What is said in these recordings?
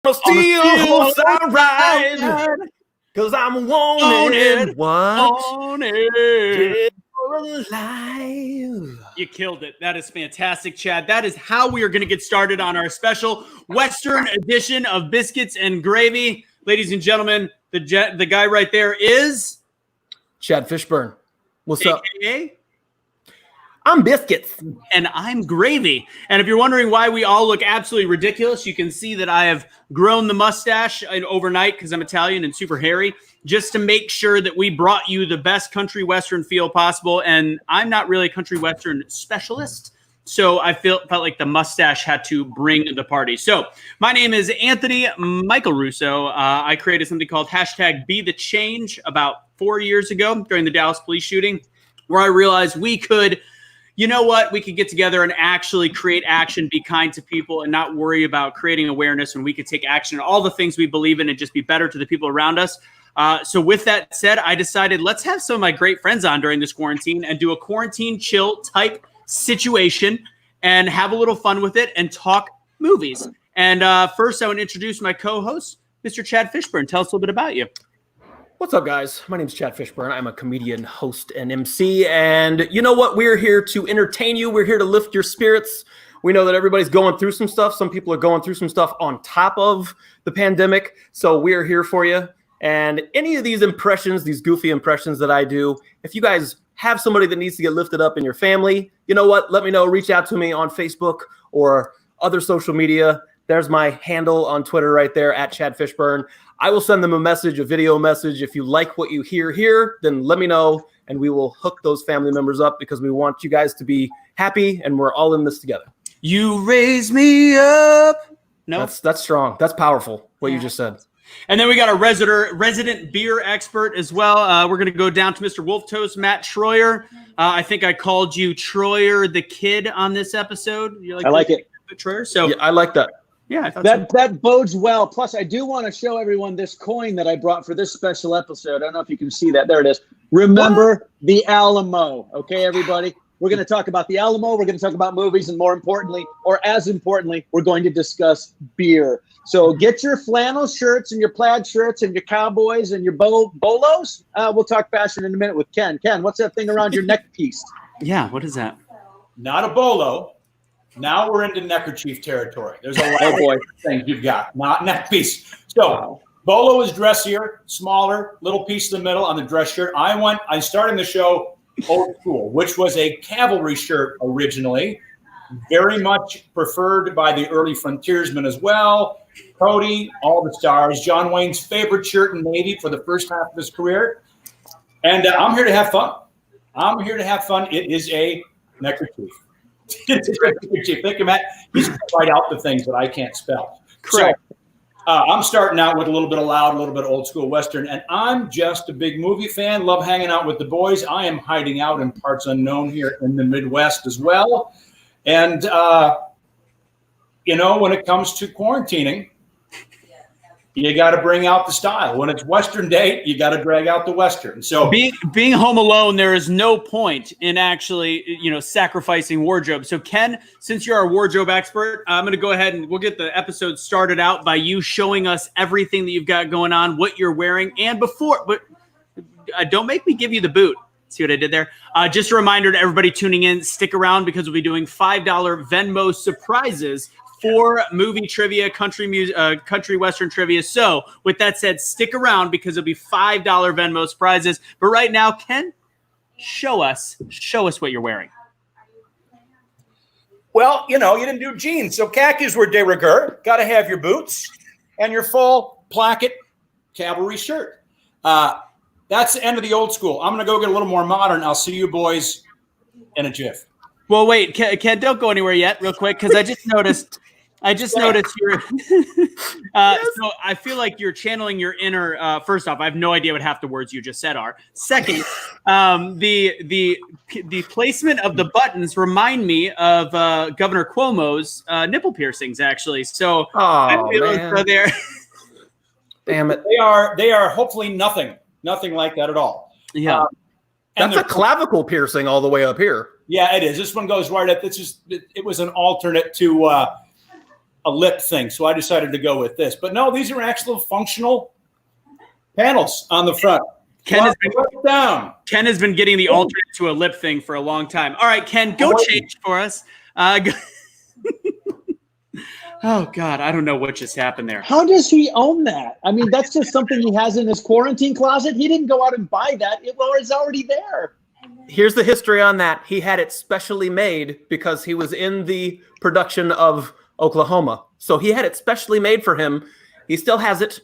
I'ma steal sunrise, cause I'm wanted. Wanted. Alive. You killed it. That is fantastic, Chad. That is how we are going to get started on our special Western edition of Biscuits and Gravy. Ladies and gentlemen, the guy right there is Chad Fishburne. What's up? AKA? I'm Biscuits. And I'm Gravy. And if you're wondering why we all look absolutely ridiculous, you can see that I have grown the mustache overnight because I'm Italian and super hairy, just to make sure that we brought you the best country Western feel possible. And I'm not really a country Western specialist, so I felt like the mustache had to bring the party. So my name is Anthony Michael Russo. I created something called #BeTheChange about 4 years ago during the Dallas police shooting, where I realized we could, you know what, we could get together and actually create action, be kind to people, and not worry about creating awareness, and we could take action on all the things we believe in and just be better to the people around us. So with that said, I decided let's have some of my great friends on during this quarantine and do a quarantine chill type situation and have a little fun with it and talk movies. And first, I want to introduce my co-host, Mr. Chad Fishburne. Tell us a little bit about you. What's up, guys? My name is Chad Fishburne. I'm a comedian, host, and MC. And you know what? We're here to entertain you. We're here to lift your spirits. We know that everybody's going through some stuff. Some people are going through some stuff on top of the pandemic. So we're here for you. And any of these impressions, these goofy impressions that I do, if you guys have somebody that needs to get lifted up in your family, you know what? Let me know. Reach out to me on Facebook or other social media. There's my handle on Twitter right there, @Chad Fishburne. I will send them a message, a video message. If you like what you hear here, then let me know, and we will hook those family members up because we want you guys to be happy, and we're all in this together. You raise me up. No, that's strong. That's powerful, what you just said. And then we got a resident beer expert as well. We're going to go down to Mr. Wolf Toast, Matt Troyer. I think I called you Troyer the Kid on this episode. I like it. Troyer. So yeah, I like that. Yeah, I thought that bodes well. Plus, I do want to show everyone this coin that I brought for this special episode. I don't know if you can see that. There it is. Remember the Alamo. Okay, everybody? We're going to talk about the Alamo. We're going to talk about movies. And more importantly, or as importantly, we're going to discuss beer. So get your flannel shirts and your plaid shirts and your cowboys and your bolos. We'll talk fashion in a minute with Ken. Ken, what's that thing around your neck piece? Yeah, what is that? Not a bolo. Now we're into neckerchief territory. There's a lot of things you've got, not neck piece. So bolo is dressier, smaller, little piece in the middle on the dress shirt. I started the show old school, which was a cavalry shirt originally, very much preferred by the early frontiersmen as well. Cody, all the stars, John Wayne's favorite shirt in Navy for the first half of his career. And I'm here to have fun. I'm here to have fun. It is a neckerchief. It's a neckerchief. Think of it. He's going to write out the things that I can't spell. Correct. So, I'm starting out with a little bit of loud, a little bit of old school Western, and I'm just a big movie fan. Love hanging out with the boys. I am hiding out in parts unknown here in the Midwest as well. And, when it comes to quarantining, you got to bring out the style. When it's Western Day, you got to drag out the Western. So being home alone, there is no point in actually, sacrificing wardrobe. So Ken, since you're our wardrobe expert, I'm going to go ahead and we'll get the episode started out by you showing us everything that you've got going on, what you're wearing, and but don't make me give you the boot. See what I did there? Just a reminder to everybody tuning in, stick around because we'll be doing $5 Venmo surprises for movie trivia, country Western trivia. So with that said, stick around because it'll be $5 Venmo surprises. But right now, Ken, show us what you're wearing. Well, you didn't do jeans. So khakis were de rigueur. Got to have your boots and your full placket cavalry shirt. That's the end of the old school. I'm going to go get a little more modern. I'll see you boys in a jiff. Well, wait, Ken, don't go anywhere yet real quick because I just noticed you're so I feel like you're channeling your inner first off, I have no idea what half the words you just said are. Second, the placement of the buttons remind me of Governor Cuomo's nipple piercings actually. So man. There. Damn it. They are hopefully nothing like that at all. Yeah. That's a clavicle piercing all the way up here. Yeah, it is. This one goes right up. It was an alternate to a a lip thing, so I decided to go with this. But no, these are actual functional panels on the front. Ken has been getting the alternate to a lip thing for a long time. All right, Ken, go change for us. Oh, God, I don't know what just happened there. How does he own that? I mean, that's just something he has in his quarantine closet. He didn't go out and buy that. It's already there. Here's the history on that. He had it specially made because he was in the production of Oklahoma. So he had it specially made for him. He still has it.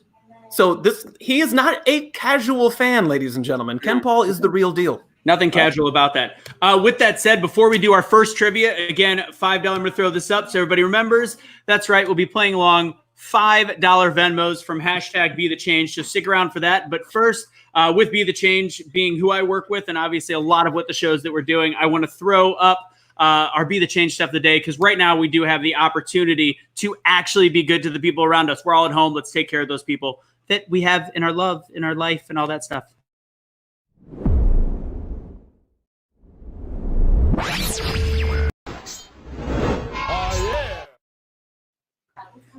So he is not a casual fan, ladies and gentlemen. Ken Paul is the real deal. Nothing casual about that. With that said, before we do our first trivia, again, $5, I'm going to throw this up so everybody remembers. That's right. We'll be playing along $5 Venmos from hashtag Be The Change. So stick around for that. But first, with Be The Change being who I work with and obviously a lot of what the shows that we're doing, I want to throw up our Be The Change stuff of the day because right now we do have the opportunity to actually be good to the people around us. We're all at home. Let's take care of those people that we have in our love, in our life, and all that stuff.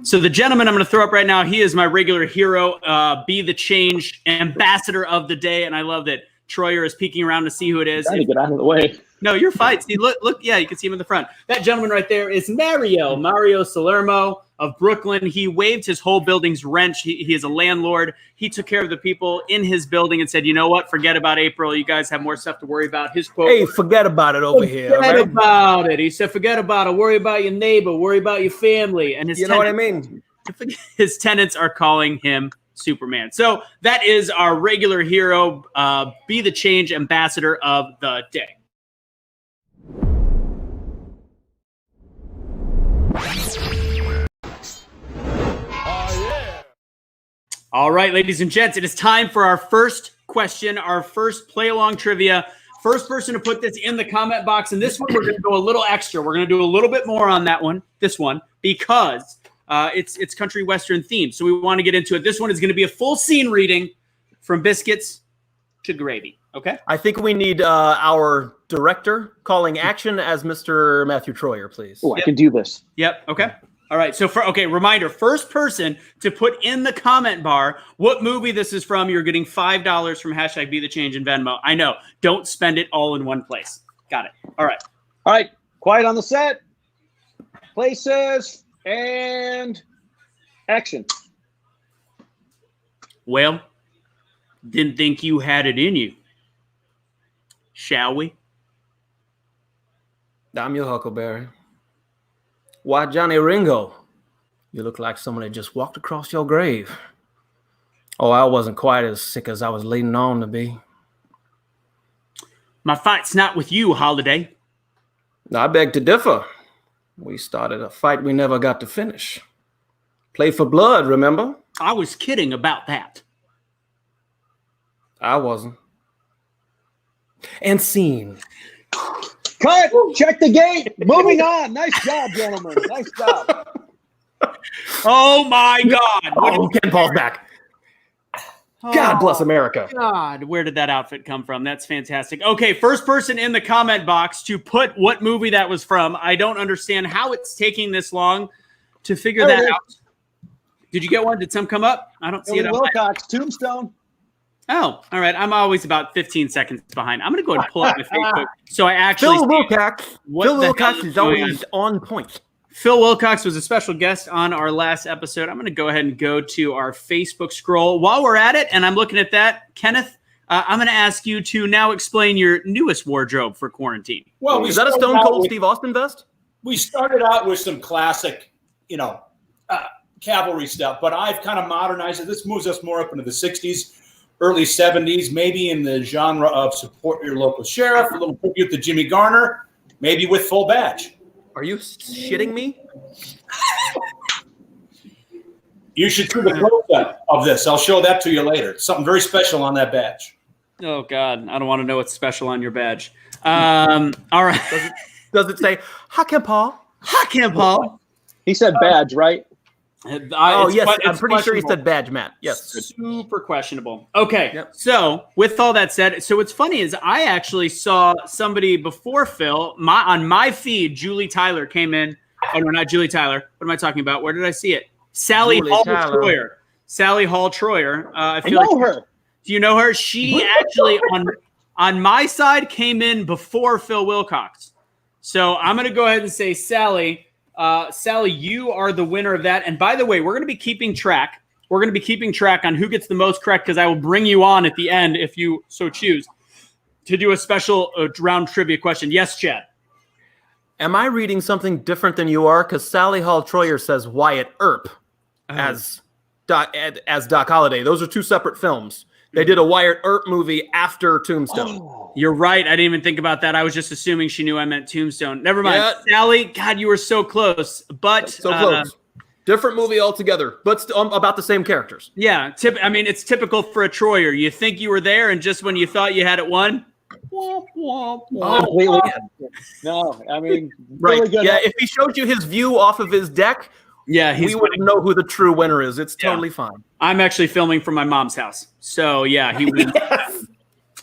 So the gentleman I'm going to throw up right now, he is my regular hero, Be The Change ambassador of the day. And I love that Troyer is peeking around to see who it is. Trying to get out of the way. No, you're fine. See, look, yeah, you can see him in the front. That gentleman right there is Mario Salermo of Brooklyn. He waived his whole building's rent. He is a landlord. He took care of the people in his building and said, you know what? Forget about April. You guys have more stuff to worry about. His quote. Hey, forget about it over here. Forget about it. He said, forget about it. Worry about your neighbor. Worry about your family. And you know what I mean? His tenants are calling him Superman. So that is our regular hero, Be The Change ambassador of the day. All right, ladies and gents, it is time for our first question, our first play-along trivia. First person to put this in the comment box, and this one we're going to go a little extra. We're going to do a little bit more on that one, this one, because it's country western themed. So we want to get into it. This one is going to be a full scene reading from Biscuits to Gravy. Okay? I think we need our director calling action as Mr. Matthew Troyer, please. Oh, I can do this. Yep. Okay. All right. So reminder, first person to put in the comment bar what movie this is from, you're getting $5 from hashtag Be The Change in Venmo. I know. Don't spend it all in one place. Got it. All right. All right. Quiet on the set. Places and action. Well, didn't think you had it in you. Shall we? I'm your Huckleberry. Why, Johnny Ringo, you look like someone that just walked across your grave. Oh, I wasn't quite as sick as I was leading on to be. My fight's not with you, Holiday. I beg to differ. We started a fight we never got to finish. Played for blood, remember? I was kidding about that. I wasn't. And scene. Cut! Check the gate! Moving on! Nice job, gentlemen. Nice job. Oh, my God. Oh, Ken Paul's back. God bless America. God, where did that outfit come from? That's fantastic. Okay, first person in the comment box to put what movie that was from. I don't understand how it's taking this long to figure that out. Did you get one? Did some come up? I don't see it. Wilcox, Tombstone. Oh, all right. I'm always about 15 seconds behind. I'm going to go ahead and pull up my Facebook. So I actually Phil Wilcox is always on point. Phil Wilcox was a special guest on our last episode. I'm going to go ahead and go to our Facebook scroll. While we're at it, and I'm looking at that, Kenneth, I'm going to ask you to now explain your newest wardrobe for quarantine. Well, is that a Stone Cold Steve Austin vest? We started out with some classic, cavalry stuff, but I've kind of modernized it. This moves us more up into the 60s. Early 70s, maybe in the genre of support your local sheriff, a little tribute to Jimmy Garner, maybe with full badge. Are you shitting me? You should see the close-up of this. I'll show that to you later. Something very special on that badge. Oh, God. I don't want to know what's special on your badge. All right. Does it say, hi, Ken Paul? Hi, Ken Paul. He said badge, right? Yes, I'm pretty sure he said badge, Matt. Yes. Super questionable. Okay, So with all that said, so what's funny is I actually saw somebody before Phil, on my feed, Julie Tyler came in Oh no, not Julie Tyler. What am I talking about? Where did I see it? Sally Julie Hall Tyler. Troyer. Sally Hall Troyer. I I feel know like her. do you know her? She actually on my side came in before Phil Wilcox. So I'm going to go ahead and say Sally. Sally, you are the winner of that. And by the way, we're going to be keeping track. We're going to be keeping track on who gets the most correct because I will bring you on at the end if you so choose to do a special round trivia question. Yes, Chad. Am I reading something different than you are? Because Sally Hall Troyer says Wyatt Earp as Doc Holliday. Those are two separate films. They did a Wyatt Earp movie after Tombstone. Oh. You're right. I didn't even think about that. I was just assuming she knew I meant Tombstone. Never mind. Yeah. Sally, God, you were so close. But So close. Different movie altogether, but about the same characters. Yeah. I mean, it's typical for a Troyer. You think you were there, and just when you thought you had it won. Completely. No, I mean, Right. really good. Yeah, if he showed you his view off of his deck, Yeah, we wouldn't know who the true winner is. It's Yeah. totally fine. I'm actually filming from my mom's house. So, yeah, he wins. Yes.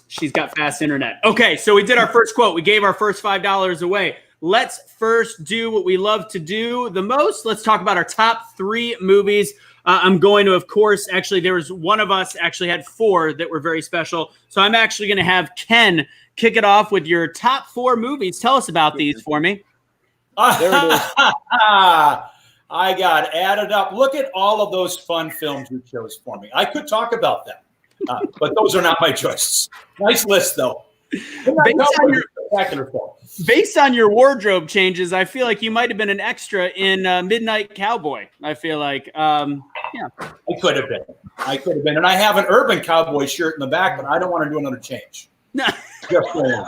She's got fast internet. Okay, so we did our first quote. We gave our first $5 away. Let's first do what we love to do the most. Let's talk about our top 3 movies. I'm going to, of course, actually, there was one of us actually had 4 that were very special. So I'm actually going to have Ken kick it off with your top 4 movies. Tell us about these for me. There it is. I got added up. Look at all of those fun films you chose for me. I could talk about them, but those are not my choices. Nice list, though. Based on your wardrobe changes, I feel like you might have been an extra in Midnight Cowboy. I feel like, yeah. I could have been. And I have an Urban Cowboy shirt in the back, but I don't want to do another change. Just saying.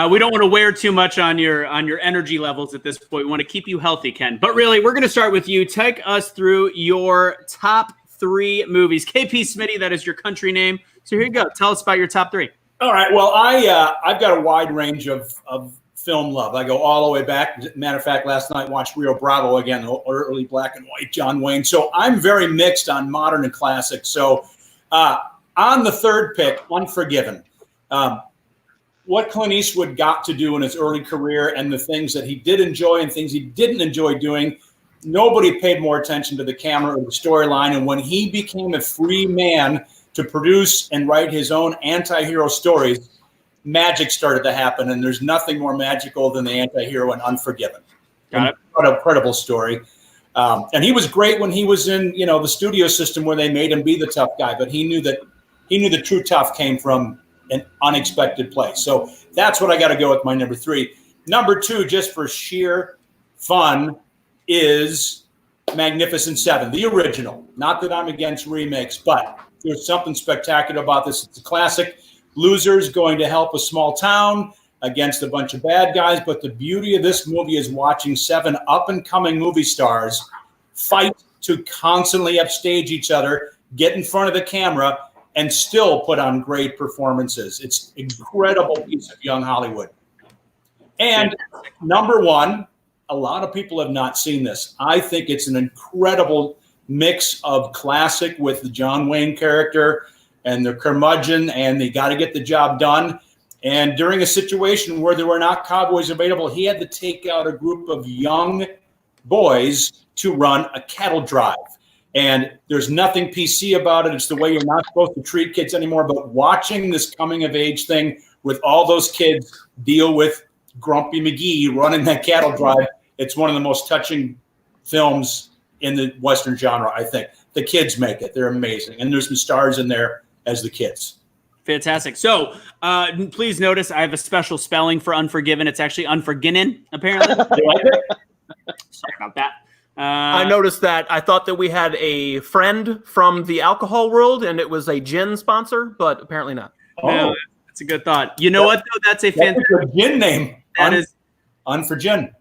We don't want to wear too much on your energy levels at this point. We want to keep you healthy, Ken. But really, we're going to start with you. Take us through your top 3 movies. KP Smitty, that is your country name. So here you go. Tell us about your top 3. All right. Well, I've got a wide range of film love. I go all the way back. Matter of fact, last night watched Rio Bravo again, early black and white John Wayne. So I'm very mixed on modern and classic. So on the third pick, Unforgiven. What Clint Eastwood got to do in his early career and the things that he did enjoy and things he didn't enjoy doing. Nobody paid more attention to the camera or the storyline. And when he became a free man to produce and write his own anti-hero stories, magic started to happen. And there's nothing more magical than the anti-hero in Unforgiven. Got it. What a incredible story. And he was great when he was in, the studio system where they made him be the tough guy. But he knew the true tough came from an unexpected place. So that's what I got to go with my number 3. Number 2, just for sheer fun, is Magnificent Seven, the original. Not that I'm against remakes, but there's something spectacular about this. It's a classic. Losers going to help a small town against a bunch of bad guys. But the beauty of this movie is watching 7 up-and-coming movie stars fight to constantly upstage each other, get in front of the camera, and still put on great performances. It's an incredible piece of young Hollywood. And number 1, a lot of people have not seen this. I think it's an incredible mix of classic with the John Wayne character and the curmudgeon, and they got to get the job done. And during a situation where there were not cowboys available, he had to take out a group of young boys to run a cattle drive. And there's nothing PC about it. It's the way you're not supposed to treat kids anymore. But watching this coming of age thing with all those kids deal with Grumpy McGee running that cattle drive, it's one of the most touching films in the Western genre, I think. The kids make it. They're amazing. And there's some stars in there as the kids. Fantastic. So please notice I have a special spelling for Unforgiven. It's actually Unforgiven, apparently. Sorry about that. I noticed that. I thought that we had a friend from the alcohol world, and it was a gin sponsor, but apparently not. No, that's a good thought. You know what, though? That's a fantastic gin name. That is Unforginen.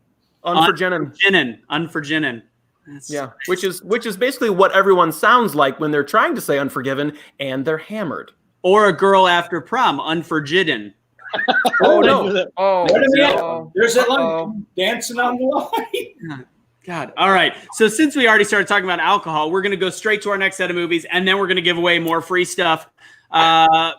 Unforginen. Yeah, which is basically what everyone sounds like when they're trying to say Unforgiven, and they're hammered. Or a girl after prom, Unforgidden. Oh no! Oh, there's that line dancing on the line. God. All right. So since we already started talking about alcohol, we're going to go straight to our next set of movies, and then we're going to give away more free stuff.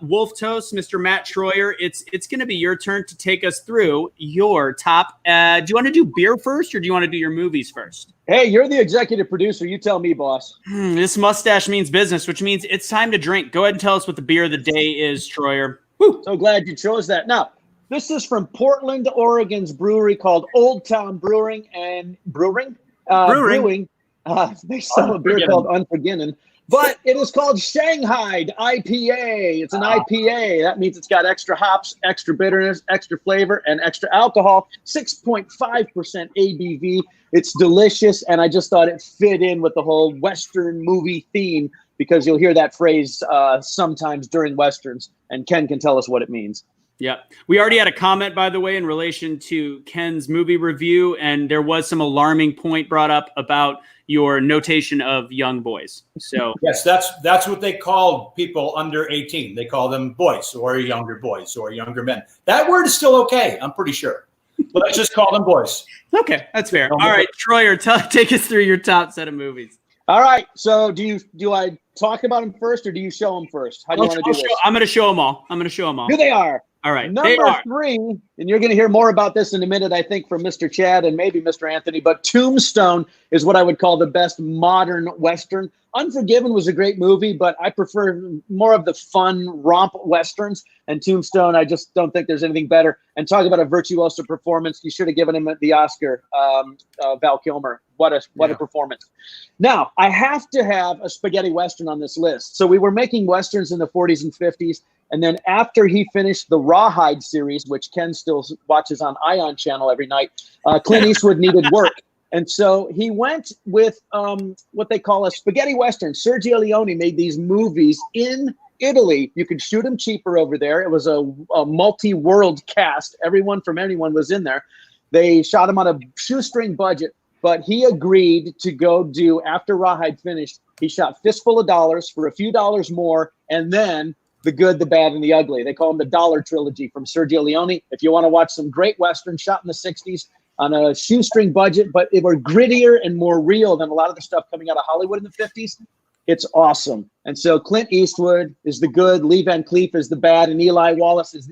Wolf Toast, Mr. Matt Troyer, it's going to be your turn to take us through your top. Do you want to do beer first, or do you want to do your movies first? Hey, you're the executive producer. You tell me, boss. This mustache means business, which means it's time to drink. Go ahead and tell us what the beer of the day is, Troyer. Woo. So glad you chose that. Now, this is from Portland, Oregon's brewery called Old Town Brewing and Brewing. They sell a beer called Unforgiven, but it is called Shanghai IPA. It's an IPA. That means it's got extra hops, extra bitterness, extra flavor, and extra alcohol. 6.5% ABV. It's delicious, and I just thought it fit in with the whole Western movie theme because you'll hear that phrase sometimes during Westerns, and Ken can tell us what it means. Yeah. We already had a comment, by the way, in relation to Ken's movie review, and there was some alarming point brought up about your notation of young boys. So yes, that's what they call people under 18. They call them boys or younger men. That word is still okay, I'm pretty sure. But let's just call them boys. Okay, that's fair. All right, Troyer, take us through your top set of movies. All right. So do I talk about them first, or do you show them first? How do you want to do this? I'm going to show them all. Here they are. All right. Number 3, and you're going to hear more about this in a minute, I think, from Mr. Chad and maybe Mr. Anthony, but Tombstone is what I would call the best modern Western. Unforgiven was a great movie, but I prefer more of the fun romp Westerns, and Tombstone, I just don't think there's anything better. And talk about a virtuoso performance. You should have given him the Oscar, Val Kilmer. What a performance. Now, I have to have a spaghetti Western on this list. So we were making Westerns in the 40s and 50s. And then after he finished the Rawhide series, which Ken still watches on Ion Channel every night, Clint Eastwood needed work. And so he went with what they call a spaghetti Western. Sergio Leone made these movies in Italy. You could shoot them cheaper over there. It was a multi-world cast. Everyone from anyone was in there. They shot him on a shoestring budget, but he agreed to go do, after Rawhide finished, he shot Fistful of Dollars for a few dollars more, and then The Good, the Bad, and the Ugly. They call them the Dollar Trilogy from Sergio Leone. If you want to watch some great Westerns shot in the 60s on a shoestring budget, but they were grittier and more real than a lot of the stuff coming out of Hollywood in the 50s, it's awesome. And so Clint Eastwood is the good, Lee Van Cleef is the bad, and Eli Wallach is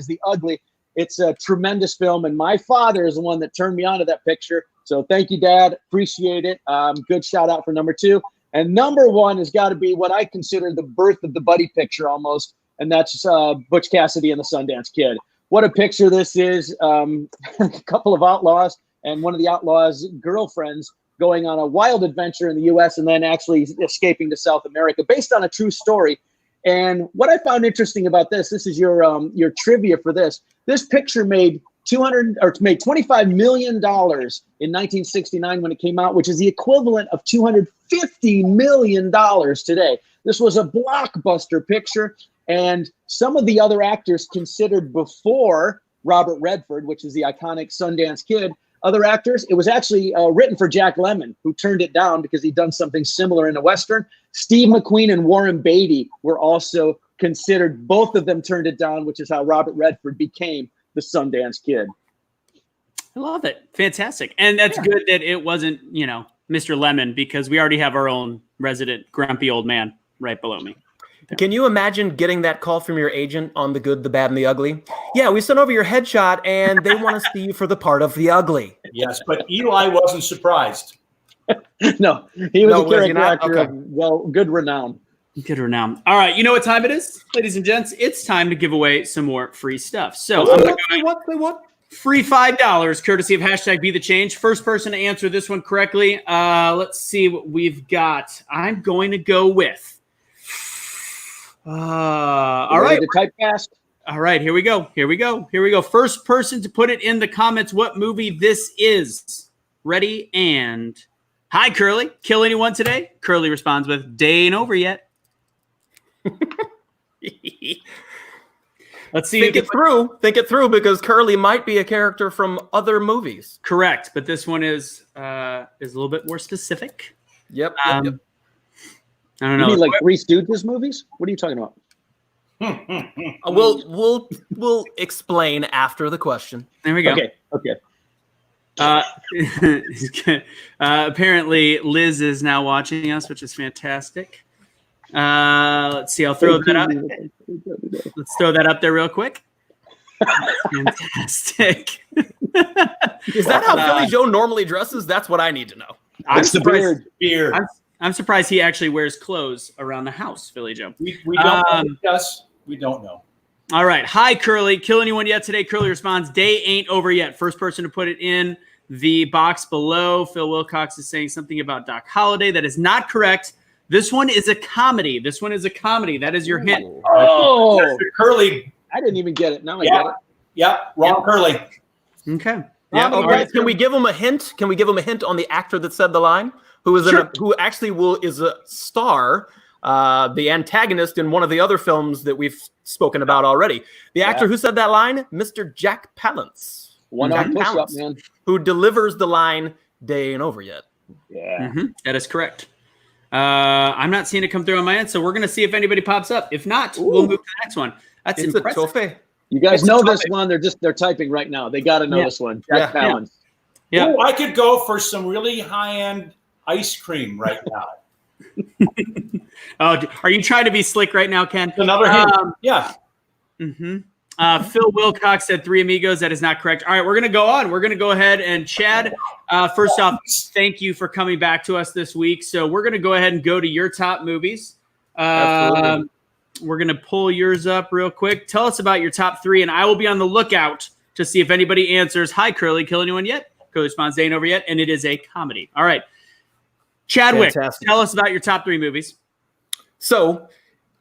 the ugly. It's a tremendous film, and my father is the one that turned me on to that picture. So thank you, Dad. Appreciate it. Good shout out for number 2. And number 1 has got to be what I consider the birth of the buddy picture almost, and that's Butch Cassidy and the Sundance Kid. What a picture this is. A couple of outlaws and one of the outlaws' girlfriends going on a wild adventure in the U.S. and then actually escaping to South America, based on a true story. And what I found interesting about this is your trivia for this. This picture made $25 million in 1969 when it came out, which is the equivalent of $250 million today. This was a blockbuster picture, and some of the other actors considered before Robert Redford, which is the iconic Sundance Kid, other actors, it was actually written for Jack Lemmon, who turned it down because he'd done something similar in a Western. Steve McQueen and Warren Beatty were also considered. Both of them turned it down, which is how Robert Redford became the Sundance Kid. I love it. Fantastic. And that's good that it wasn't, Mr. Lemon, because we already have our own resident grumpy old man right below me. Can you imagine getting that call from your agent on The Good, the Bad, and the Ugly? Yeah, we sent over your headshot, and they want to see you for the part of the ugly. Yes, but Eli wasn't surprised. No, he was a character actor of good renown. Good renown. All right, you know what time it is, ladies and gents? It's time to give away some more free stuff. So What? Free $5, courtesy of hashtag Be The Change. First person to answer this one correctly. Let's see what we've got. I'm going to go with. All right. To type fast. All right, here we go. First person to put it in the comments what movie this is. Ready and hi, Curly. Kill anyone today? Curly responds with, day ain't over yet. Let's see. Think it through, because Curly might be a character from other movies. Correct, but this one is a little bit more specific. Yep. I don't know. You mean like Three Stooges movies? What are you talking about? We'll explain after the question. There we go. Okay. Apparently, Liz is now watching us, which is fantastic. Let's see. I'll throw that up. Let's throw that up there real quick. Fantastic. Is that how Billy Joe normally dresses? That's what I need to know. I'm It's the surprised. beard. I'm surprised he actually wears clothes around the house, Billy Joe. We don't know. We don't know. All right. Hi, Curly. Kill anyone yet today? Curly responds, day ain't over yet. First person to put it in the box below. Phil Wilcox is saying something about Doc Holliday. That is not correct. This one is a comedy. That is your hint. Oh, Curly. I didn't even get it. Now I get it. Yeah, wrong Curly. Okay. Yeah. How many Okay. guys Can we give him a hint? Can we give him a hint on the actor that said the line? Who is who actually is a star, the antagonist in one of the other films that we've spoken about already. The actor who said that line, Mr. Jack Palance. One-arm Jack push-up, Palance, man. who delivers the line, "Day ain't over yet." Yeah. That is correct. I'm not seeing it come through on my end, so we're going to see if anybody pops up. If not, we'll move to the next one. That's It's impressive. a trophy. You guys It's a know this topic. one. They're typing right now. They got to know this one. Jack Palance. Yeah. Ooh, I could go for some really high-end ice cream right now. Oh, are you trying to be slick right now, Ken? Another hint. Yeah. Phil Wilcox said Three Amigos. That is not correct. All right, we're going to go on. We're going to go ahead and Chad, first off, thank you for coming back to us this week. So we're going to go ahead and go to your top movies. Absolutely. We're going to pull yours up real quick. Tell us about your top three, and I will be on the lookout to see if anybody answers, hi, Curly, kill anyone yet? Curly responds, ain't over yet, and it is a comedy. All right. Chadwick, Fantastic. tell us about your top three movies. So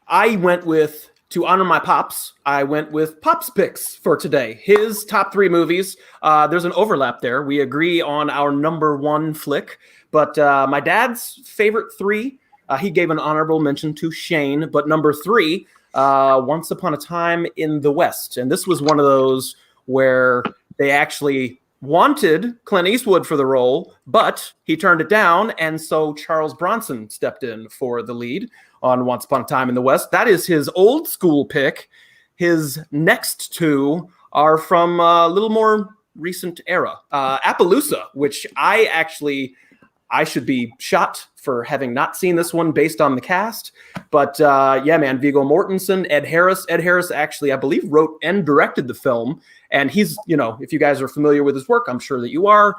I went with, to honor my Pops, I went with Pops picks for today. His top three movies. There's an overlap there. We agree on our number one flick, but my dad's favorite three, he gave an honorable mention to Shane, but number three, Once Upon a Time in the West. And this was one of those where they actually wanted Clint Eastwood for the role, but he turned it down, and so Charles Bronson stepped in for the lead on Once Upon a Time in the West. That is his old school pick. His next two are from a little more recent era. Appaloosa, which I should be shot for having not seen this one based on the cast. But yeah, man, Viggo Mortensen, Ed Harris. Ed Harris actually, I believe, wrote and directed the film. And he's, if you guys are familiar with his work, I'm sure that you are.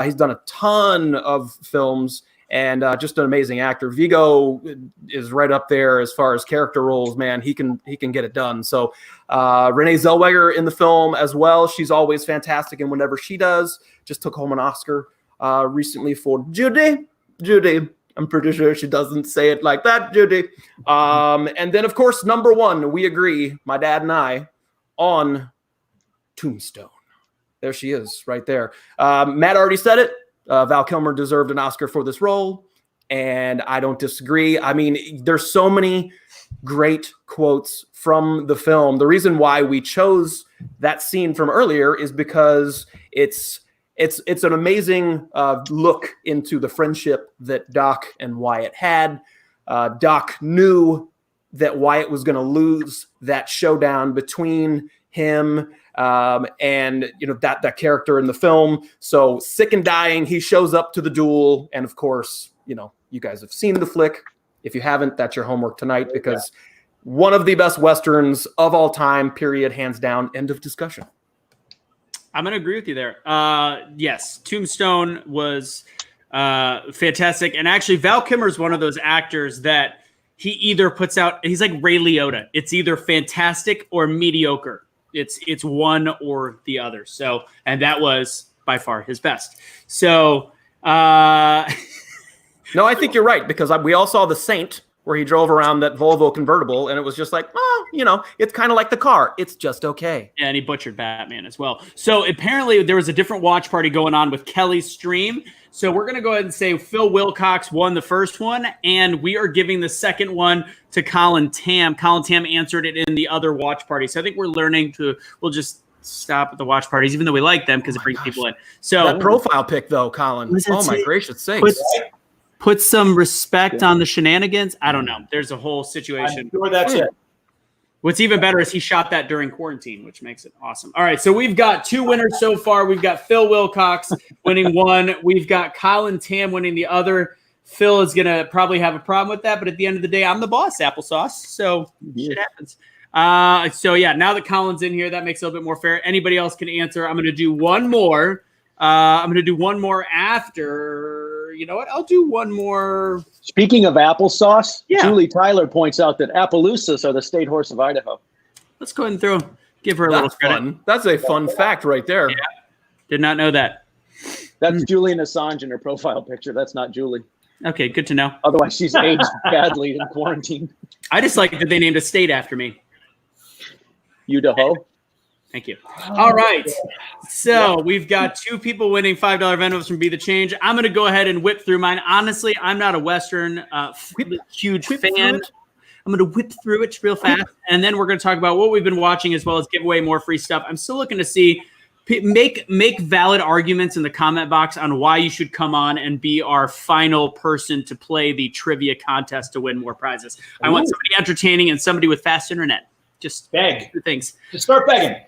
He's done a ton of films and just an amazing actor. Viggo is right up there as far as character roles, man. He can get it done. So Renee Zellweger in the film as well. She's always fantastic. And whenever she does, just took home an Oscar recently for Judy. I'm pretty sure she doesn't say it like that, Judy. And then, of course, number one, we agree, my dad and I, on Tombstone. There she is, right there. Matt already said it. Val Kilmer deserved an Oscar for this role, and I don't disagree. I mean, there's so many great quotes from the film. The reason why we chose that scene from earlier is because it's an amazing look into the friendship that Doc and Wyatt had. Doc knew that Wyatt was going to lose that showdown between him and that character in the film. So sick and dying, he shows up to the duel, and of course, you guys have seen the flick. If you haven't, that's your homework tonight, because one of the best Westerns of all time, period, hands down, end of discussion. I'm going to agree with you there. Yes, Tombstone was fantastic. And actually, Val Kilmer is one of those actors that he either puts out, he's like Ray Liotta. It's either fantastic or mediocre. It's one or the other. So, and that was by far his best. So, no, I think you're right, because we all saw The Saint, where he drove around that Volvo convertible, and it was just like, it's kind of like the car. It's just okay. Yeah, and he butchered Batman as well. So apparently there was a different watch party going on with Kelly's stream. So we're going to go ahead and say Phil Wilcox won the first one, and we are giving the second one to Colin Tam. Colin Tam answered it in the other watch party. So I think we're learning we'll just stop at the watch parties, even though we like them because it brings people in. So that profile pic, though, Colin. Oh, my gracious sakes. Put some respect on the shenanigans. I don't know. There's a whole situation. I'm sure that's it. What's even better is he shot that during quarantine, which makes it awesome. All right, so we've got two winners so far. We've got Phil Wilcox winning one. We've got Colin Tam winning the other. Phil is going to probably have a problem with that, but at the end of the day, I'm the boss, applesauce. So shit happens. So yeah, now that Colin's in here, that makes it a little bit more fair. Anybody else can answer. I'm going to do one more. I'm going to do one more after. You know what? I'll do one more. Speaking of applesauce, Yeah. Julie Tyler points out that Appaloosas are the state horse of Idaho. Let's go ahead and give her a little credit. Fun. That's a fun fact right there. Yeah. Did not know that. That's Julian Assange in her profile picture. That's not Julie. Okay, good to know. Otherwise, she's aged badly in quarantine. I just like that they named a state after me. Idaho. Thank you. All right. So we've got 2 people winning $5 Venmos from Be The Change. I'm going to go ahead and whip through mine. Honestly, I'm not a Western huge fan. I'm going to whip through it real fast. And then we're going to talk about what we've been watching as well as give away more free stuff. I'm still looking to see make valid arguments in the comment box on why you should come on and be our final person to play the trivia contest to win more prizes. I want somebody entertaining and somebody with fast internet. Just beg. 2 things. Just start begging.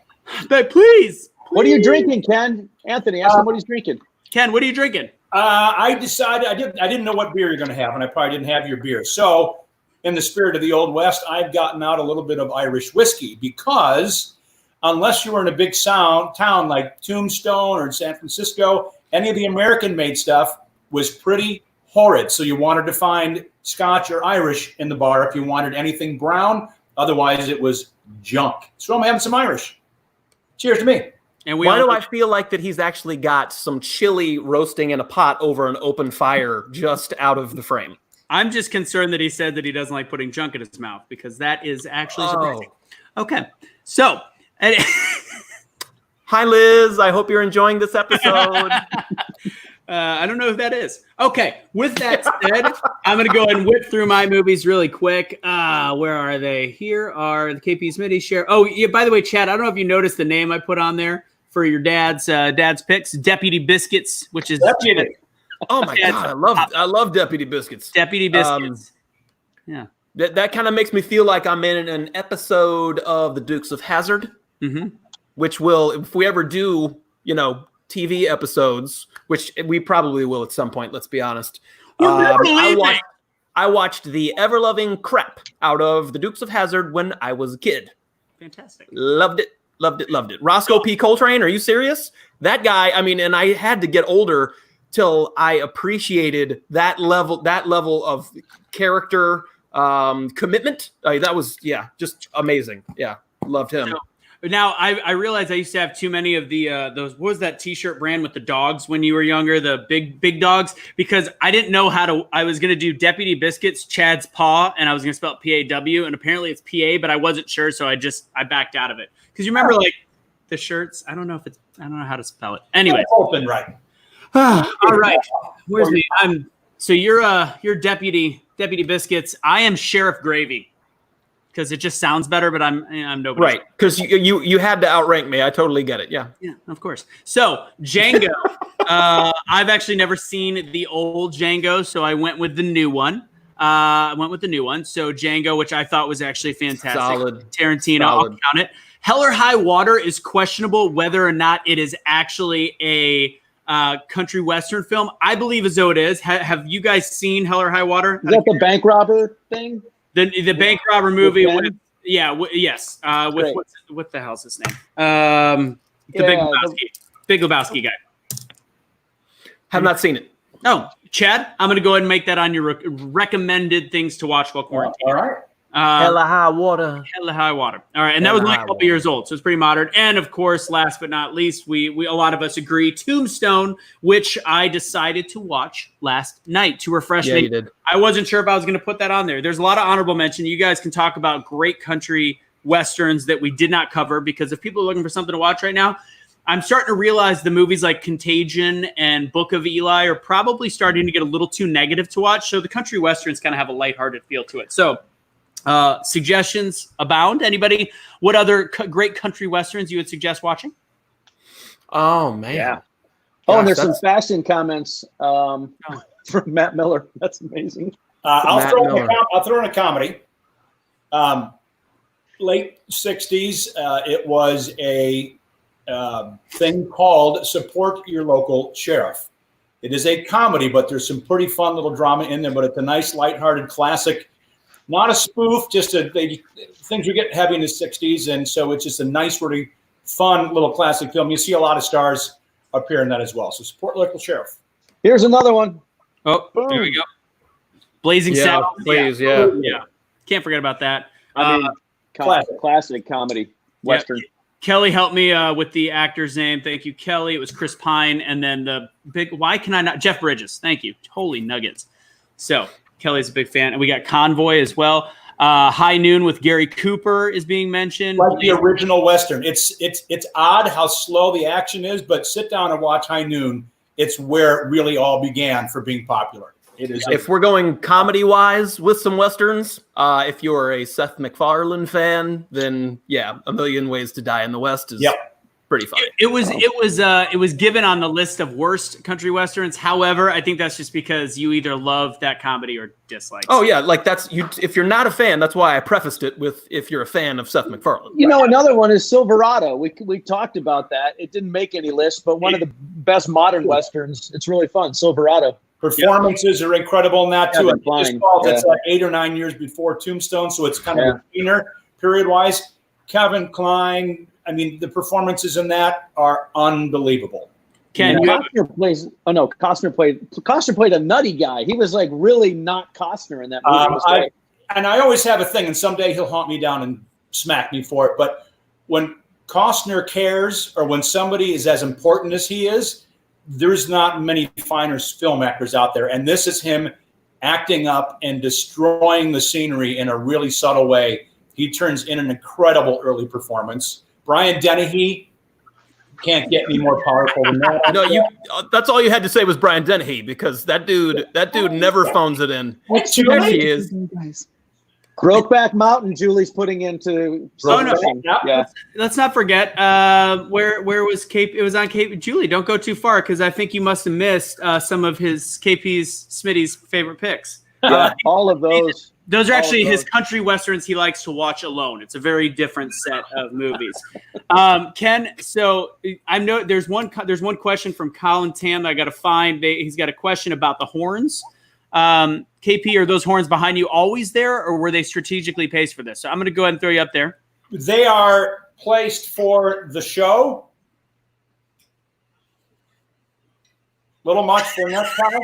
But please. What are you drinking, Ken? Anthony, ask him what he's drinking. Ken, what are you drinking? I decided I didn't know what beer you're going to have, and I probably didn't have your beer. So, in the spirit of the Old West, I've gotten out a little bit of Irish whiskey because unless you were in a big town like Tombstone or in San Francisco, any of the American-made stuff was pretty horrid. So you wanted to find Scotch or Irish in the bar if you wanted anything brown. Otherwise, it was junk. So I'm having some Irish. Cheers to me. And why do I feel like that he's actually got some chili roasting in a pot over an open fire just out of the frame? I'm just concerned that he said that he doesn't like putting junk in his mouth because that is actually surprising. Okay. So, hi, Liz. I hope you're enjoying this episode. I don't know who that is. Okay. With that said, I'm going to go ahead and whip through my movies really quick. Where are they? Here are the KP Smitty share. Oh, yeah. By the way, Chad, I don't know if you noticed the name I put on there for your dad's picks. Deputy Biscuits, which is oh my god, I love Deputy Biscuits. Deputy Biscuits. Yeah. That kind of makes me feel like I'm in an episode of the Dukes of Hazzard, which will, if we ever do, TV episodes, which we probably will at some point. Let's be honest. I watched the ever-loving crap out of the Dukes of Hazzard when I was a kid. Fantastic. Loved it. Roscoe P. Coltrane, are you serious? That guy, and I had to get older till I appreciated that level of character, commitment. That was, just amazing. Yeah, loved him. Now, I realized I used to have too many of those. What was that T-shirt brand with the dogs when you were younger? The big dogs, because I didn't know I was going to do Deputy Biscuits, Chad's Paw, and I was going to spell it P-A-W, and apparently it's P-A, but I wasn't sure, so I backed out of it. Because you remember, the shirts? I don't know how to spell it. Anyway. Open, right. All right. Where's me? So you're Deputy Biscuits. I am Sheriff Gravy. Because it just sounds better, but I'm nobody. Right, because you had to outrank me. I totally get it. Yeah, of course. So Django, I've actually never seen the old Django, so I went with the new one. So Django, which I thought was actually fantastic. Solid. Tarantino, I'll count it. Hell or High Water is questionable whether or not it is actually a country western film. I believe as though it is. Have you guys seen Hell or High Water? Is that the bank robber thing? The bank robber movie with yes. With what the hell's his name? Big Lebowski guy. Have not seen it. Oh, Chad, I'm going to go ahead and make that on your recommended things to watch while quarantined. All right. Hell or High Water. Hell or High Water. All right, and that was only a couple years old, so it's pretty modern. And of course, last but not least, we a lot of us agree, Tombstone, which I decided to watch last night to refresh me. You did. I wasn't sure if I was going to put that on there. There's a lot of honorable mention. You guys can talk about great country westerns that we did not cover, because if people are looking for something to watch right now, I'm starting to realize the movies like Contagion and Book of Eli are probably starting to get a little too negative to watch. So the country westerns kind of have a lighthearted feel to it. So suggestions abound. Anybody, what other great country westerns you would suggest watching? Oh, man. Yeah. Oh, and there's some fashion comments from Matt Miller. That's amazing. I'll throw in a comedy. Late 60s, it was a thing called Support Your Local Sheriff. It is a comedy, but there's some pretty fun little drama in there. But it's a nice, lighthearted classic, not a spoof. Just things were getting heavy in the '60s, and so it's just a nice, really fun little classic film. You see a lot of stars appear in that as well. So support local sheriff. Here's another one. Oh, there we go. Blazing Yeah, Saddles. please, yeah. Can't forget about that. I mean, classic comedy Western. Yeah, Kelly helped me with the actor's name. Thank you, Kelly. It was Chris Pine, and then the big. Why can I not? Jeff Bridges. Thank you. Holy nuggets. So Kelly's a big fan, and we got Convoy as well. High Noon with Gary Cooper is being mentioned. Like the original Western. It's odd how slow the action is, but sit down and watch High Noon. It's where it really all began for being popular. It is. If we're going comedy-wise with some Westerns, if you're a Seth MacFarlane fan, then yeah, A Million Ways to Die in the West is pretty funny. It was given on the list of worst country Westerns. However, I think that's just because you either love that comedy or dislike. Oh yeah, like that's you. If you're not a fan, that's why I prefaced it with if you're a fan of Seth MacFarlane. You know, another one is Silverado. We talked about that. It didn't make any list, but one of the best modern Westerns. It's really fun. Silverado. Performances are incredible in that too. Yeah, it's like 8 or 9 years before Tombstone, so it's kind of a cleaner period-wise. Kevin Kline, I mean, the performances in that are unbelievable. Costner played a nutty guy. He was like really not Costner in that movie. I always have a thing, and someday he'll haunt me down and smack me for it. But when Costner cares, or when somebody is as important as he is, there's not many finer film actors out there. And this is him acting up and destroying the scenery in a really subtle way. He turns in an incredible early performance. Brian Dennehy can't get any more powerful than that. No, that's all you had to say was Brian Dennehy, because that dude never phones it in. There he is. Brokeback Mountain, Julie's putting into. Let's not forget where was Cape? It was on Cape. Julie, don't go too far, because I think you must have missed some of his Smitty's favorite picks. All of those. Those are actually his country westerns he likes to watch alone. It's a very different set of movies. Ken, so I know there's one question from Colin Tam that I got to find. He's got a question about the horns. KP, are those horns behind you always there, or were they strategically placed for this? So I'm going to go ahead and throw you up there. They are placed for the show. Little much for necktie.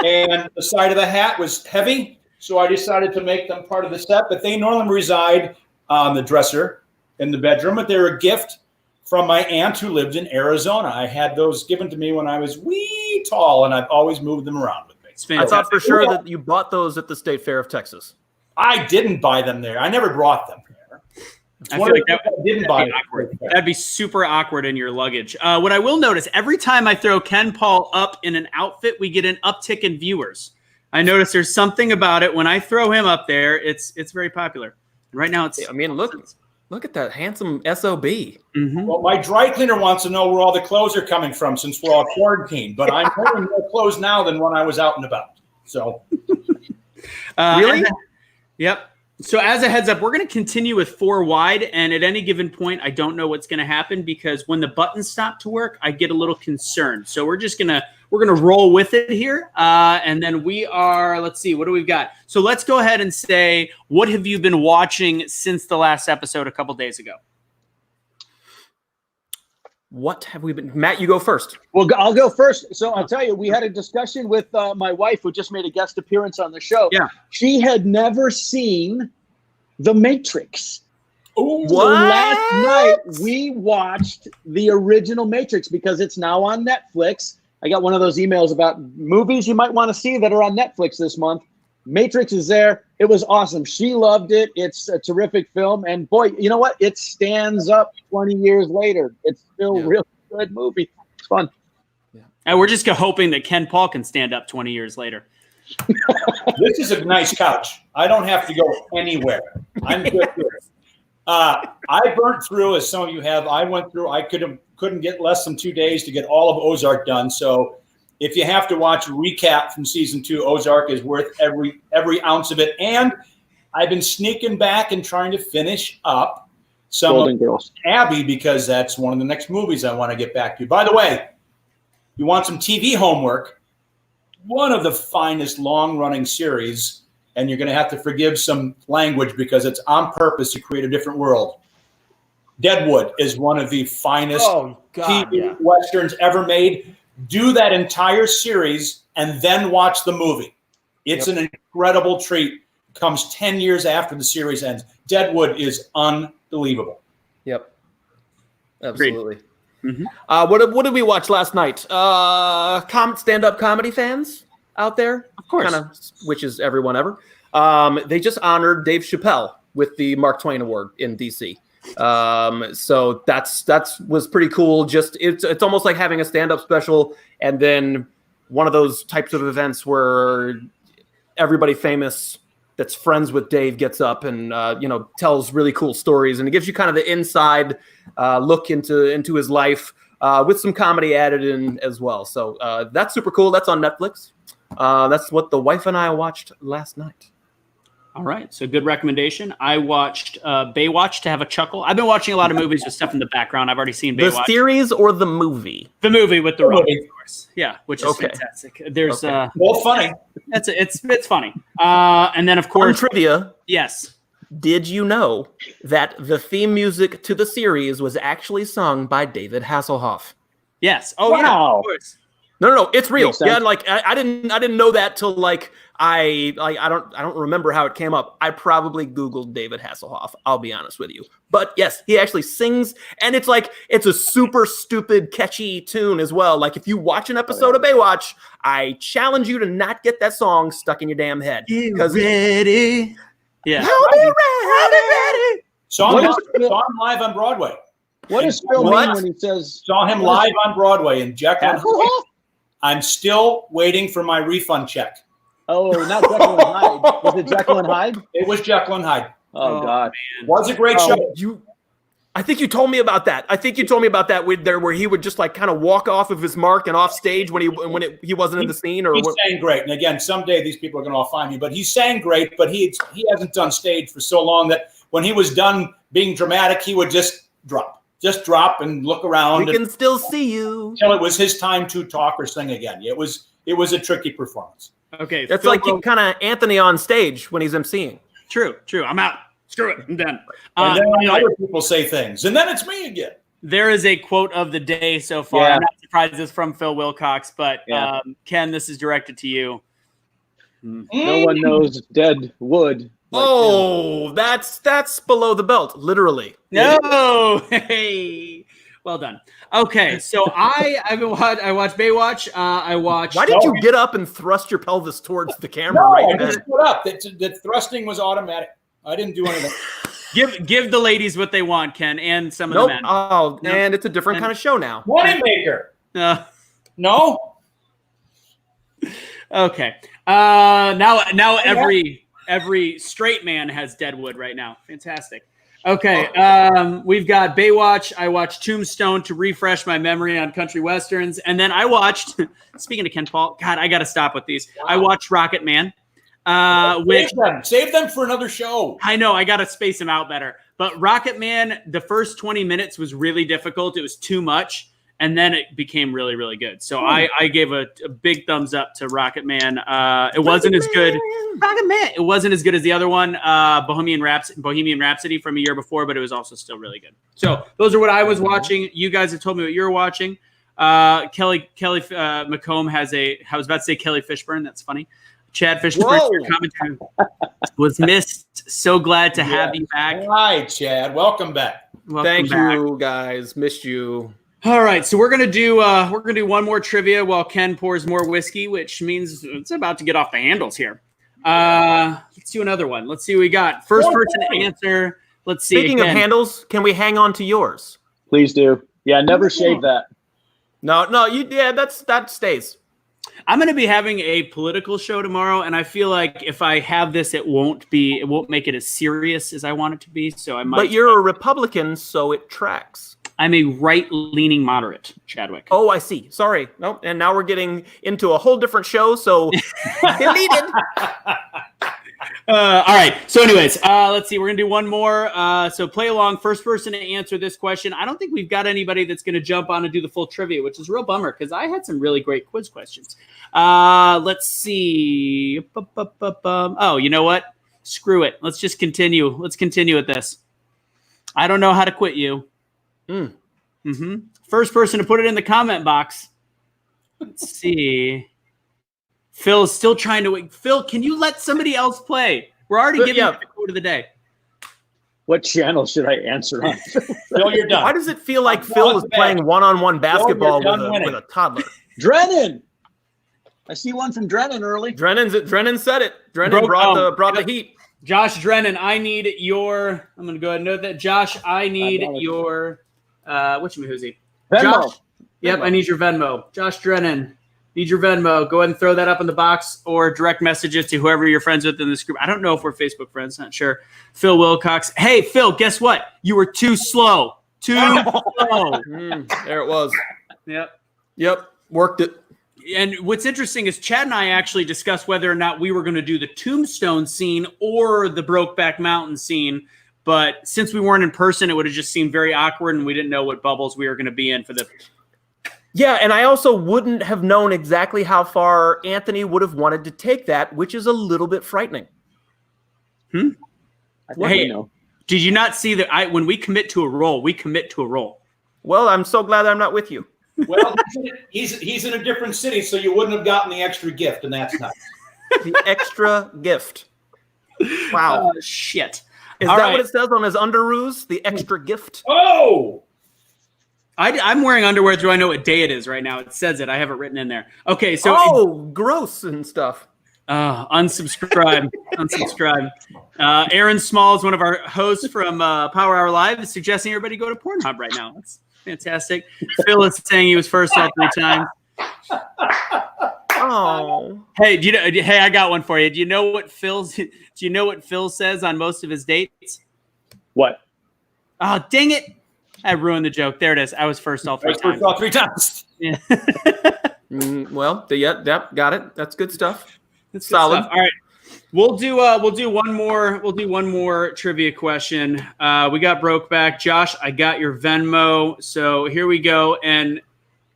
And the side of the hat was heavy, so I decided to make them part of the set. But they normally reside on the dresser in the bedroom, but they're a gift from my aunt who lived in Arizona. I had those given to me when I was wee tall, and I've always moved them around with me. I thought for sure that you bought those at the State Fair of Texas. I didn't buy them there. I never brought them there. I feel like that'd be super awkward in your luggage. What I will notice, every time I throw Ken Paul up in an outfit, we get an uptick in viewers. I notice there's something about it. When I throw him up there, it's very popular. Right now, it's. I mean, look at that handsome SOB. Mm-hmm. Well, my dry cleaner wants to know where all the clothes are coming from since we're all quarantined. But I'm wearing more clothes now than when I was out and about. So, really? Yep. So as a heads up, we're going to continue with 4 wide, and at any given point, I don't know what's going to happen, because when the buttons stop to work, I get a little concerned. So we're gonna roll with it here, and then we are. Let's see, what do we got? So let's go ahead and say, what have you been watching since the last episode a couple days ago? What have we been? Matt, you go first. Well, I'll go first. So I'll tell you, we had a discussion with my wife, who just made a guest appearance on the show. Yeah. She had never seen The Matrix. Ooh, so last night we watched the original Matrix, because it's now on Netflix. I got one of those emails about movies you might want to see that are on Netflix this month. Matrix is there. It was awesome. She loved it. It's a terrific film. And boy, you know what? It stands up 20 years later. It's still a really good movie. It's fun. Yeah. And we're just hoping that Ken Paul can stand up 20 years later. This is a nice couch. I don't have to go anywhere. I'm good here. I burnt through, as some of you have. I went through. I couldn't get less than 2 days to get all of Ozark done. So if you have to watch a recap from season 2, Ozark is worth every ounce of it. And I've been sneaking back and trying to finish up some Golden Girls. Abby, because that's one of the next movies I want to get back to. By the way, You want some TV homework? One of the finest long-running series, and you're going to have to forgive some language because it's on purpose to create a different world. Deadwood is one of the finest TV westerns ever made. Do that entire series and then watch the movie. It's an incredible treat. Comes 10 years after the series ends. Deadwood is unbelievable. Yep. Absolutely. What did we watch last night? Stand-up comedy fans out there? Of course. Kind of, which is everyone ever. They just honored Dave Chappelle with the Mark Twain Award in D.C. So that's was pretty cool. Just it's almost like having a stand-up special and then one of those types of events where everybody famous that's friends with Dave gets up and tells really cool stories, and it gives you kind of the inside look into his life with some comedy added in as well. So that's super cool. That's on Netflix. That's what the wife and I watched last night. All right, so good recommendation. I watched Baywatch to have a chuckle. I've been watching a lot of movies with stuff in the background. I've already seen Baywatch. The series or the movie? The movie with the Rock, of course. Yeah, which is fantastic. There's well, funny. It's funny. And then of course trivia. Yes. Did you know that the theme music to the series was actually sung by David Hasselhoff? Yes. Oh wow. Yeah, of course. No, it's real. Yeah, like I didn't know that till like I don't remember how it came up. I probably Googled David Hasselhoff. I'll be honest with you. But yes, he actually sings, and it's a super stupid, catchy tune as well. Like if you watch an episode of Baywatch, I challenge you to not get that song stuck in your damn head. Because ready. Yeah. I'll be ready. Saw him live on Broadway. What does Phil mean when he says saw him live on Broadway in Jekyll? I'm still waiting for my refund check. Oh, not Jekyll and Hyde. Was it Jekyll and Hyde? It was Jekyll and Hyde. Oh God. Man. Was a great show. I think you told me about that. Where he would just like kind of walk off of his mark and off stage when he wasn't in the scene. Or he sang great. And again, someday these people are going to all find me. But he sang great. But he hasn't done stage for so long that when he was done being dramatic, he would just drop and look around. We can still see you until it was his time to talk or sing again. It was a tricky performance. Okay, that's like kind of Anthony on stage when he's emceeing. True. I'm out. Screw it. I'm done. And then other people say things, and then it's me again. There is a quote of the day so far. Yeah. I'm not surprised it's from Phil Wilcox, but Ken, this is directed to you. No one knows dead wood. Oh, that's below the belt, literally. No, hey, well done. Okay, so I watched Baywatch. I watched. Why did you get up and thrust your pelvis towards the camera? No, right I just stood up. The thrusting was automatic. I didn't do anything. Give the ladies what they want, Ken, and some of the men. Oh, and it's a different kind of show now. Moneymaker. No. Okay. Now every straight man has Deadwood right now. Fantastic. Okay. We've got Baywatch. I watched Tombstone to refresh my memory on country westerns, and then I watched. Speaking of Ken Paul, God, I got to stop with these. Wow. I watched Rocket Man. Save them for another show. I know, I got to space them out better. But Rocket Man, the first 20 minutes was really difficult. It was too much. And then it became really, really good. So I gave a big thumbs up to Rocket Man. It wasn't as good. Rocket Man. It wasn't as good as the other one, Bohemian Rhapsody from a year before, but it was also still really good. So those are what I was watching. You guys have told me what you're watching. Kelly McComb has I was about to say Kelly Fishburne. That's funny. Chad Fishburne, your commentary was missed. So glad to have you back. Hi, Chad. Welcome back. Thank you, guys. Missed you. All right, so we're gonna do one more trivia while Ken pours more whiskey, which means it's about to get off the handles here. Let's do another one. Let's see what we got. First person to answer. Let's see. Speaking of handles, can we hang on to yours? Please do. Yeah, never shave that. No, that stays. I'm going to be having a political show tomorrow, and I feel like if I have this, it won't make it as serious as I want it to be. So I might. But you're a Republican, so it tracks. I'm a right-leaning moderate, Chadwick. Oh, I see. Sorry. Nope. And now we're getting into a whole different show, so deleted. All right. So anyways, let's see. We're going to do one more. So play along. First person to answer this question. I don't think we've got anybody that's going to jump on and do the full trivia, which is a real bummer because I had some really great quiz questions. Let's see. Oh, you know what? Screw it. Let's just continue. Let's continue with this. I don't know how to quit you. First person to put it in the comment box. Let's see. Phil is still trying to wait. Phil, can you let somebody else play? We're already giving you the quote of the day. What channel should I answer on? Phil, you're done. Why does it feel like Phil is playing one-on-one basketball with a toddler? Drennan! I see one from Drennan early. Drennan said it. Drennan brought the heat. Josh Drennan, I need your. I'm going to go ahead and note that. Josh, I need your. Which Mahuzi? Venmo. Josh, yep, I need your Venmo. Josh Drennan, need your Venmo. Go ahead and throw that up in the box or direct message it to whoever you're friends with in this group. I don't know if we're Facebook friends. Not sure. Phil Wilcox. Hey, Phil, guess what? You were too slow. Too slow. There it was. Yep. Worked it. And what's interesting is Chad and I actually discussed whether or not we were going to do the Tombstone scene or the Brokeback Mountain scene. But since we weren't in person, it would have just seemed very awkward, and we didn't know what bubbles we were going to be in for the. Yeah, and I also wouldn't have known exactly how far Anthony would have wanted to take that, which is a little bit frightening. Hey, did you not see that when we commit to a role, we commit to a role? Well, I'm so glad I'm not with you. Well, he's in a different city, so you wouldn't have gotten the extra gift, and that's nice. The extra gift. Wow. Shit. Is that what it says on his underoos? The extra gift? Oh! I'm wearing underwear. Do I know what day it is right now? It says it. I have it written in there. Okay, so. Oh, gross and stuff. Unsubscribe. Unsubscribe. Aaron Small is one of our hosts from Power Hour Live, is suggesting everybody go to Pornhub right now. That's fantastic. Phil is saying he was first all 3 times. Oh. Hey, Hey, I got one for you. Do you know what Phil says on most of his dates? What? Oh, dang it! I ruined the joke. There it is. I was first all 3 times. First all 3 times. Yeah. Well, yep, got it. That's good stuff. That's solid. Good stuff. All right. We'll do one more trivia question. We got Brokeback. Josh, I got your Venmo. So here we go. And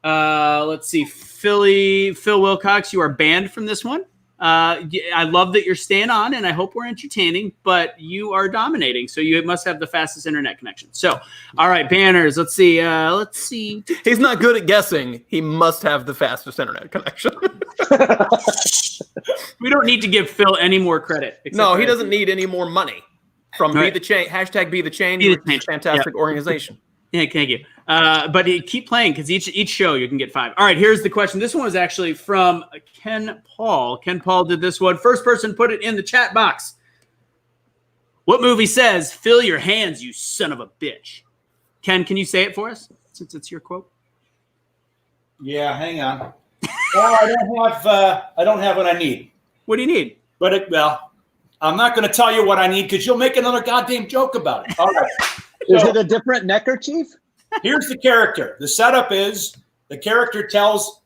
let's see. Phil Wilcox, you are banned from this one. I love that you're staying on, and I hope we're entertaining, but you are dominating. So you must have the fastest internet connection. So, all right, banners. Let's see. He's not good at guessing. He must have the fastest internet connection. We don't need to give Phil any more credit. No, he doesn't need any more money from Right. Be the Change. Hashtag Be the Change. Be the which is a fantastic organization. Yeah, thank you. But keep playing because each show you can get 5. All right, here's the question. This one was actually from Ken Paul. Ken Paul did this one. First person put it in the chat box. What movie says, "Fill your hands, you son of a bitch"? Ken, can you say it for us since it's your quote? Yeah, hang on. Well, I don't have what I need. What do you need? But I'm not going to tell you what I need because you'll make another goddamn joke about it. All right. Is it a different neckerchief? Here's the character. The setup is the character tells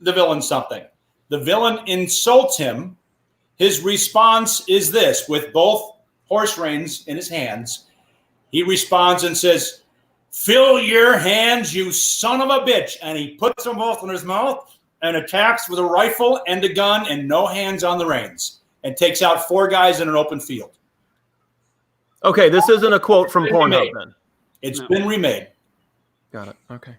the villain something. The villain insults him. His response is this, with both horse reins in his hands. He responds and says, "Fill your hands, you son of a bitch." And he puts them both in his mouth and attacks with a rifle and a gun and no hands on the reins and takes out 4 guys in an open field. Okay, this isn't a quote from Pornhub then. It's been remade. Got it. Okay.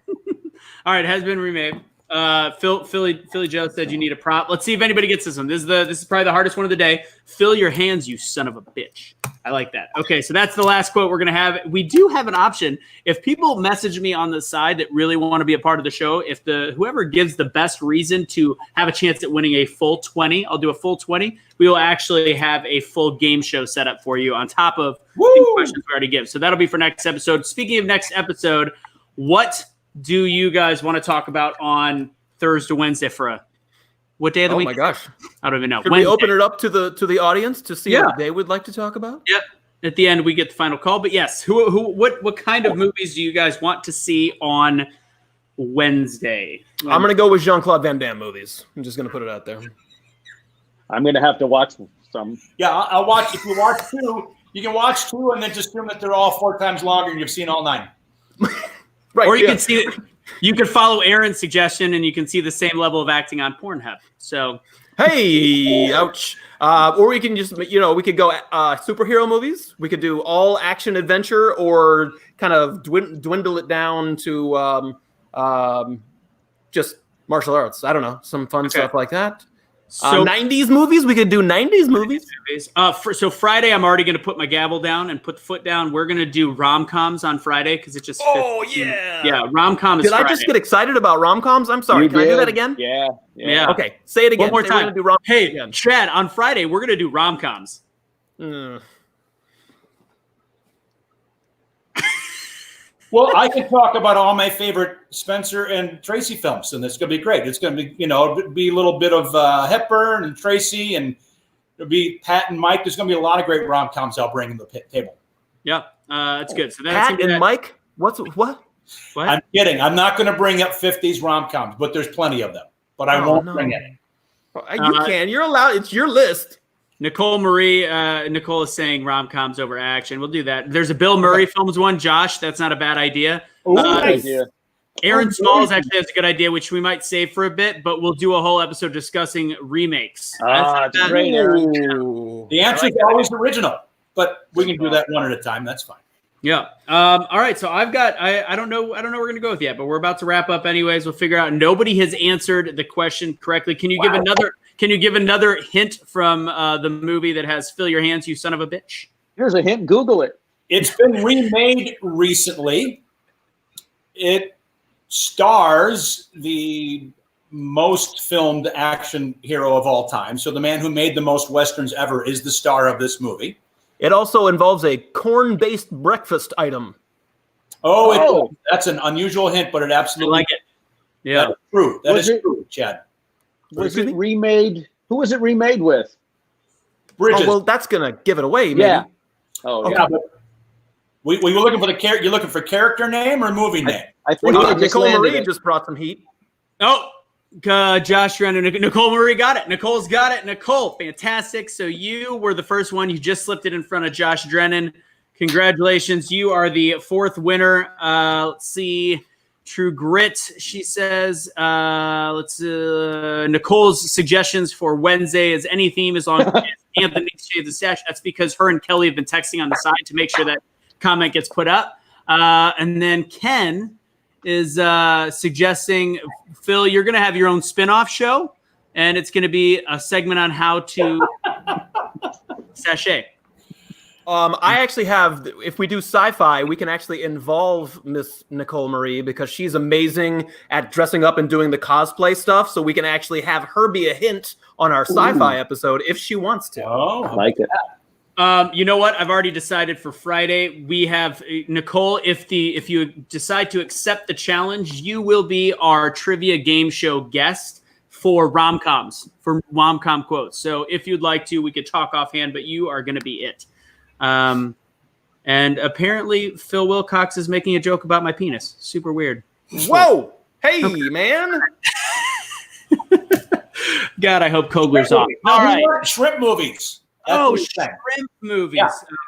All right, has been remade. Philly Joe said you need a prop. Let's see if anybody gets this one. This is probably the hardest one of the day. Fill your hands, you son of a bitch. I like that. Okay, so that's the last quote we're gonna have. We do have an option. If people message me on the side that really want to be a part of the show, if whoever gives the best reason to have a chance at winning a full 20, I'll do a full 20. We will actually have a full game show set up for you on top of the questions we already give. So that'll be for next episode. Speaking of next episode, what do you guys want to talk about on Thursday, Wednesday what day of the week? Oh my gosh. I don't even know. Should we open it up to the audience to see what they would like to talk about? Yep. At the end, we get the final call. But yes, what kind of movies do you guys want to see on Wednesday? I'm going to go with Jean-Claude Van Damme movies. I'm just going to put it out there. I'm going to have to watch some. Yeah, I'll watch. If you watch 2, you can watch 2 and then just assume that they're all 4 times longer and you've seen all 9. Right. Or you can see it. You could follow Aaron's suggestion and you can see the same level of acting on Pornhub. So, Hey, ouch. Or we can just, we could go superhero movies. We could do all action adventure, or kind of dwindle it down to just martial arts. I don't know, some fun stuff like that. So 90s movies. We could do 90s movies. So Friday, I'm already going to put my gavel down and put the foot down. We're going to do rom-coms on Friday because it just fits. Yeah, rom-coms. Did I just get excited about rom-coms? I'm sorry. Can I do that again? Yeah. Okay, say it again. One more time. We're gonna do hey, again. Chad, on Friday, we're going to do rom-coms. Well, I could talk about all my favorite Spencer and Tracy films, and it's going to be great. It's going to be, be a little bit of Hepburn and Tracy, and there'll be Pat and Mike. There's going to be a lot of great rom-coms I'll bring to the table. Yeah, that's good. So that's Pat and Mike? What? I'm kidding. I'm not going to bring up 50s rom-coms, but there's plenty of them. But I won't bring any. You can. You're allowed. It's your list. Nicole is saying rom-coms over action. We'll do that. There's a Bill Murray films one. Josh, that's not a bad idea. Nice. Aaron Smalls actually has a good idea, which we might save for a bit, but we'll do a whole episode discussing remakes. That's great, Aaron. The answer is always original, but we can do that one at a time. That's fine. Yeah. All right. So I've got. I don't know. Where we're gonna go with yet, but we're about to wrap up anyways. We'll figure out. Nobody has answered the question correctly. Can you give another? Can you give another hint from the movie that has "Fill Your Hands, You Son of a Bitch"? Here's a hint. Google it. It's been remade recently. It stars the most filmed action hero of all time. So the man who made the most Westerns ever is the star of this movie. It also involves a corn-based breakfast item. That's an unusual hint, but it absolutely. I like it. Yeah, that's true. That is true, Chad. Was it remade? Who was it remade with? Bridges. Oh, well, that's gonna give it away. Maybe. Yeah. Oh, yeah. But we were looking for the character. You're looking for character name or movie name? I think Nicole Marie just brought some heat. Oh, Josh Renner, Nicole Marie got it. Nicole's got it. Nicole, fantastic. So you were the first one. You just slipped it in front of Josh Drennan. Congratulations. You are the fourth winner. Let's see. True Grit, she says. Nicole's suggestions for Wednesday is any theme as long as Anthony shaves the stash. That's because her and Kelly have been texting on the side to make sure that comment gets put up. And then Ken is suggesting, Phil, you're going to have your own spinoff show, and it's going to be a segment on how to sachet. I actually have, if we do sci-fi, we can actually involve Miss Nicole Marie because she's amazing at dressing up and doing the cosplay stuff. So we can actually have her be a hint on our sci-fi episode if she wants to. Oh, I like it. You know what? I've already decided for Friday. We have Nicole. If you decide to accept the challenge, you will be our trivia game show guest for rom-coms, for rom-com quotes. So if you'd like to, we could talk offhand, but you are going to be it. And apparently Phil Wilcox is making a joke about my penis. Super weird. Whoa! Hey, man! God, I hope Kogler's off. All right. Shrimp movies. Shrimp movies.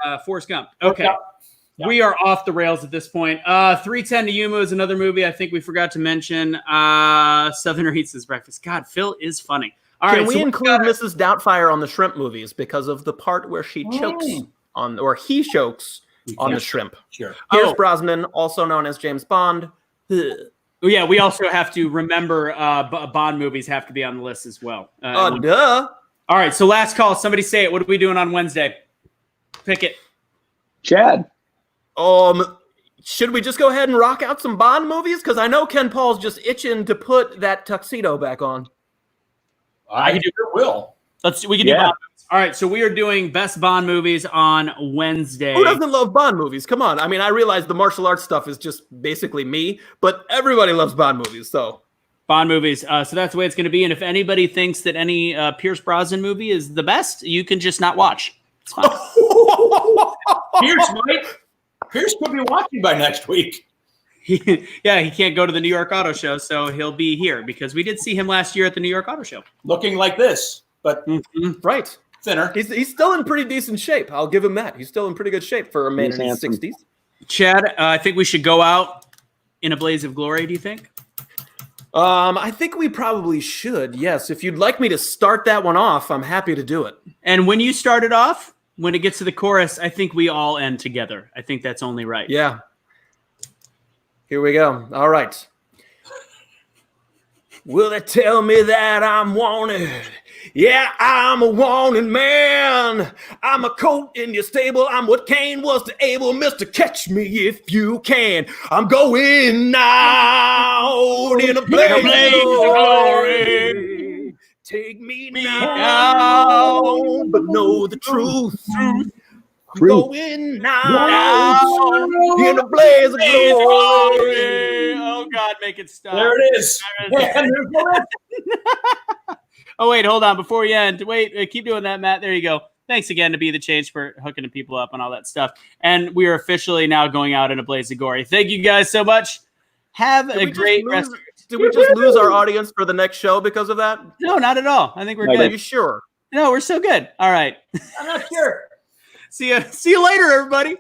Yeah. Forrest Gump. Okay. Yeah. We are off the rails at this point. 310 to Yuma is another movie I think we forgot to mention. Southerner Eats His Breakfast. God, Phil is funny. All right. Can we include Mrs. Doubtfire on the shrimp movies because of the part where she chokes on, or he chokes on the shrimp? Sure. Pierce Brosnan, also known as James Bond. Yeah, we also have to remember Bond movies have to be on the list as well. Duh. All right, so last call. Somebody say it. What are we doing on Wednesday? Pick it. Chad. Should we just go ahead and rock out some Bond movies? Because I know Ken Paul's just itching to put that tuxedo back on. I will. We can do Bond movies. All right, so we are doing best Bond movies on Wednesday. Who doesn't love Bond movies? Come on. I mean, I realize the martial arts stuff is just basically me, but everybody loves Bond movies, so. Bond movies. So that's the way it's going to be. And if anybody thinks that any Pierce Brosnan movie is the best, you can just not watch. It's fine. Pierce could be watching by next week. He can't go to the New York Auto Show, so he'll be here because we did see him last year at the New York Auto Show. Looking like this, but right. thinner. He's still in pretty decent shape. I'll give him that. He's still in pretty good shape for a man in his 60s. Chad, I think we should go out in a blaze of glory. Do you think? I think we probably should. Yes, if you'd like me to start that one off, I'm happy to do it. And when you start it off, when it gets to the chorus, I think we all end together. I think that's only right. Yeah. Here we go. All right. Will they tell me that I'm wanted? Yeah, I'm a wanted man. I'm a colt in your stable. I'm what Cain was to Abel. Mister, catch me if you can. I'm going out in a blaze of glory. Take me now, but know the truth. I'm going out in a blaze of glory. Oh, God, make it stop. There it is. Oh, wait, hold on. Before we end, wait, keep doing that, Matt. There you go. Thanks again to Be the Change for hooking the people up and all that stuff. And we are officially now going out in a blaze of glory. Thank you guys so much. Have a great rest. Did we just lose our audience for the next show because of that? No, not at all. I think we're good. Are you sure? No, we're so good. All right. I'm not sure. See you later, everybody.